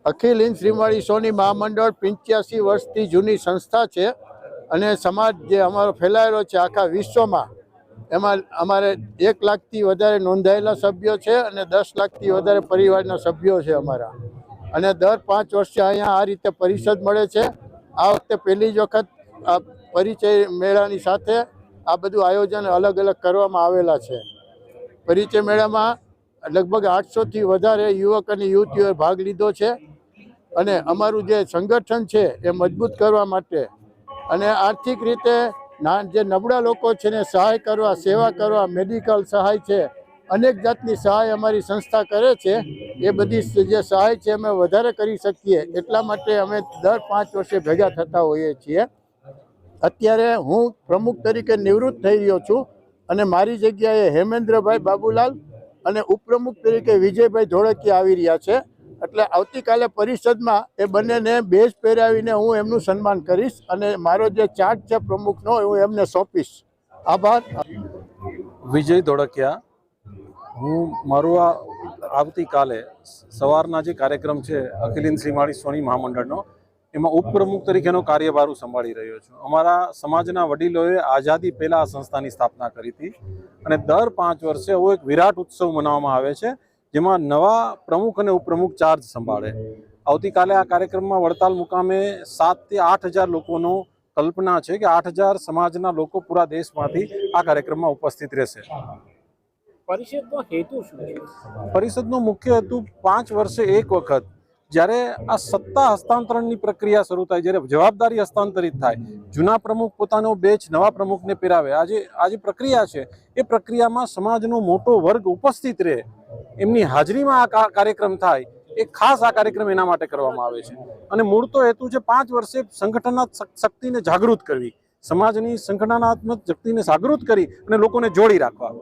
અખિલ હિન્દ શ્રીમાળી સોની મહામંડળ 85 વર્ષથી જૂની સંસ્થા છે અને સમાજ જે અમારો ફેલાયેલો છે આખા વિશ્વમાં, એમાં અમારે 1 લાખથી વધારે નોંધાયેલા સભ્યો છે અને 10 લાખથી વધારે પરિવારના સભ્યો છે અમારા. અને દર 5 વર્ષે અહીંયા આ રીતે પરિષદ મળે છે. આ વખતે પહેલી જ વખત આ પરિચય મેળાની સાથે આ બધું આયોજન અલગ અલગ કરવામાં આવેલા છે. પરિચય મેળામાં લગભગ 800થી વધારે યુવક અને યુવતીઓએ ભાગ લીધો છે અને અમારું જે સંગઠન છે એ મજબૂત કરવા માટે અને આર્થિક રીતે જે નબળા લોકો છે ને સહાય કરવા, સેવા કરવા, મેડિકલ સહાય છે, અનેક જાતની સહાય અમારી સંસ્થા કરે છે. એ બધી જે સહાય છે અમે વધારે કરી શકીએ એટલા માટે અમે દર 5 વર્ષે ભેગા થતા હોઈએ છીએ. અત્યારે હું પ્રમુખ તરીકે નિવૃત્ત થઈ રહ્યો છું અને મારી જગ્યાએ હેમેન્દ્રભાઈ બાબુલાલ અને ઉપપ્રમુખ તરીકે વિજયભાઈ ધોળકિયા આવી રહ્યા છે. એટલે આવતીકાલે પરિષદમાં એ બંનેને બેઝ પહેરાવીને હું એમનું સન્માન કરીશ અને મારો જે ચાર્જ છે પ્રમુખનો હું એમને સોંપીશ. આભાર. વિજય ધોળકિયા. હું મારું આવતીકાલે સવારના જે કાર્યક્રમ છે અખિલ હિન્દ શ્રીમાળી સોની મહામંડળનો, એમાં ઉપપ્રમુખ તરીકેનો કાર્યભાર હું સંભાળી રહ્યો છું. અમારા સમાજના વડીલોએ આઝાદી પહેલાં આ સંસ્થાની સ્થાપના કરી હતી અને દર 5 વર્ષે એવો એક વિરાટ ઉત્સવ મનાવવામાં આવે છે જેમાં નવા પ્રમુખ અને ઉપપ્રમુખ ચાર્જ સંભાળે. આવતીકાલે આ કાર્યક્રમમાં વડતાલ મુકામે 7 થી 8 હજાર લોકોનો કલ્પના છે કે 8 હજાર સમાજના લોકો પૂરા દેશમાંથી આ કાર્યક્રમમાં ઉપસ્થિત રહેશે. પરિષદનો હેતુ શું છે? પરિષદનો મુખ્ય હેતુ 5 વર્ષે એક વખત જ્યારે આ સત્તા હસ્તાંતરણની પ્રક્રિયા શરૂ થાય, જ્યારે જવાબદારી હસ્તાંતરિત થાય, જૂના પ્રમુખ પોતાનો બેચ નવા પ્રમુખને પહેરાવે, આ જે પ્રક્રિયા છે એ પ્રક્રિયામાં સમાજનો મોટો વર્ગ ઉપસ્થિત રહે, એમની હાજરીમાં આ કાર્યક્રમ થાય, એ ખાસ આ કાર્યક્રમ એના માટે કરવામાં આવે છે. અને મૂળ તો હેતુ છે 5 વર્ષે સંગઠનાત્મક શક્તિને જાગૃત કરવી, સમાજની સંગઠનાત્મક શક્તિને જાગૃત કરી અને લોકોને જોડી રાખવા.